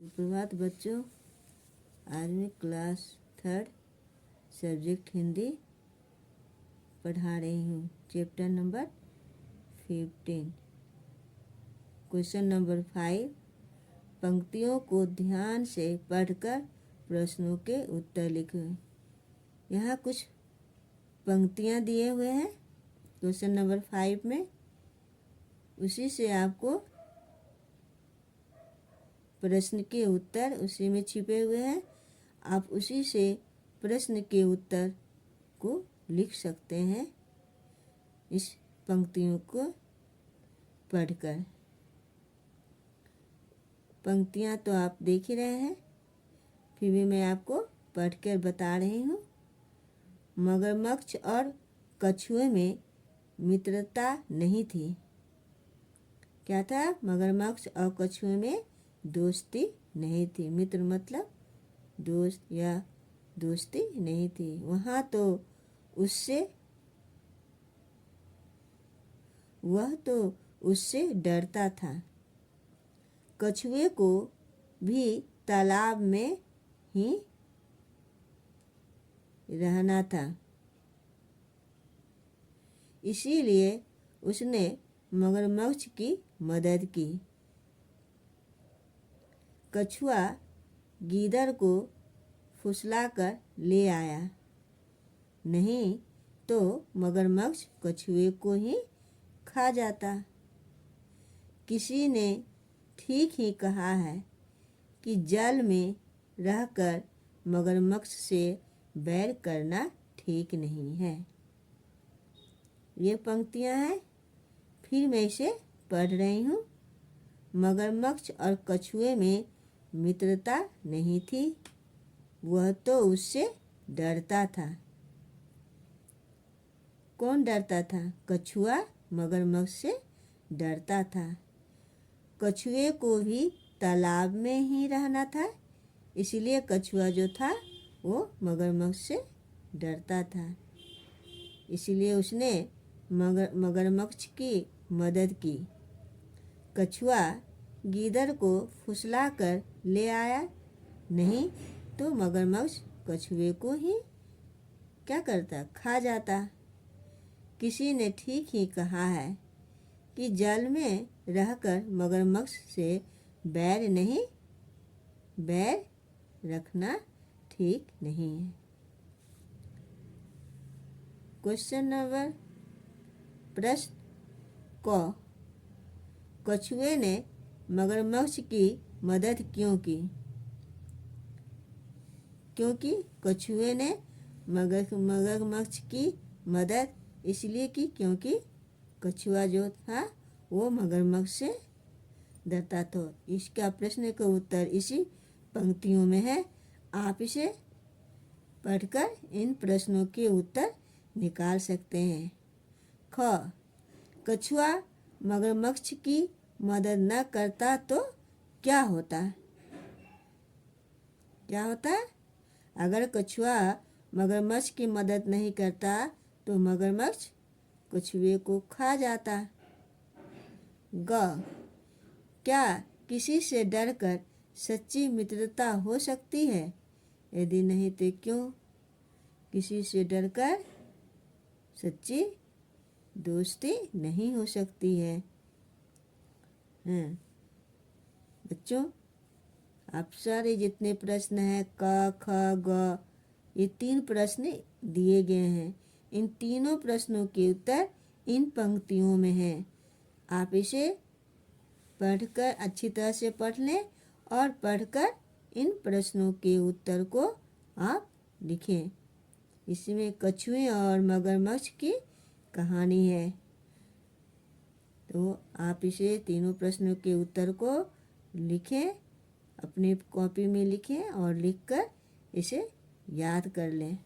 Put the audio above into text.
सुप्रभात बच्चों, आज मैं क्लास 3 सब्जेक्ट हिंदी पढ़ा रही हूँ। Chapter number 15। Question number 5। पंक्तियों को ध्यान से पढ़कर प्रश्नों के उत्तर लिखो। यहाँ कुछ पंक्तियाँ दिए हुए हैं क्वेश्चन नंबर 5 में। उसी से आपको प्रश्न के उत्तर उसी में छिपे हुए हैं। आप उसी से प्रश्न के उत्तर को लिख सकते हैं इस पंक्तियों को पढ़कर। पंक्तियां तो आप देख ही रहे हैं, फिर भी मैं आपको पढ़कर बता रही हूँ। मगरमच्छ और कछुए में मित्रता नहीं थी। क्या था? मगरमच्छ और कछुए में दोस्ती नहीं थी। मित्र मतलब दोस्त या दोस्ती नहीं थी। वह तो उससे डरता था। कछुए को भी तालाब में ही रहना था, इसीलिए उसने मगरमच्छ की मदद की। कछुआ गीदड़ को फुसलाकर ले आया, नहीं तो मगरमच्छ कछुए को ही खा जाता। किसी ने ठीक ही कहा है कि जल में रहकर मगरमच्छ से बैर करना ठीक नहीं है। ये पंक्तियाँ हैं, फिर मैं इसे पढ़ रही हूँ। मगरमच्छ और कछुए में मित्रता नहीं थी। वह तो उससे डरता था। कौन डरता था? कछुआ मगरमच्छ से डरता था। कछुए को भी तालाब में ही रहना था, इसलिए कछुआ जो था वो मगरमच्छ से डरता था। इसलिए उसने मगरमच्छ की मदद की। कछुआ गीदड़ को फुसलाकर ले आया, नहीं तो मगरमच्छ कछुए को ही क्या करता? खा जाता। किसी ने ठीक ही कहा है कि जल में रहकर मगरमच्छ से बैर रखना ठीक नहीं है। क्वेश्चन नंबर प्रश्न क। कछुए ने मगरमच्छ की मदद क्यों की? क्योंकि कछुए ने मगरमच्छ की मदद इसलिए की क्योंकि कछुआ जो था वो मगरमच्छ से डरता था। इसका प्रश्न का उत्तर इसी पंक्तियों में है। आप इसे पढ़कर इन प्रश्नों के उत्तर निकाल सकते हैं। ख। कछुआ मगरमच्छ की मदद न करता तो क्या होता? क्या होता? अगर कछुआ मगरमच्छ की मदद नहीं करता तो मगरमच्छ कछुए को खा जाता। ग। क्या किसी से डरकर सच्ची मित्रता हो सकती है? यदि नहीं तो क्यों? किसी से डरकर सच्ची दोस्ती नहीं हो सकती है। बच्चों, आप सारे जितने प्रश्न हैं क, ख, ग, ये 3 प्रश्न दिए गए हैं। इन तीनों प्रश्नों के उत्तर इन पंक्तियों में हैं। आप इसे पढ़कर अच्छी तरह से पढ़ लें और पढ़कर इन प्रश्नों के उत्तर को आप लिखें। इसमें कछुए और मगरमच्छ की कहानी है, तो आप इसे तीनों प्रश्नों के उत्तर को लिखें, अपनी कॉपी में लिखें और लिखकर इसे याद कर लें।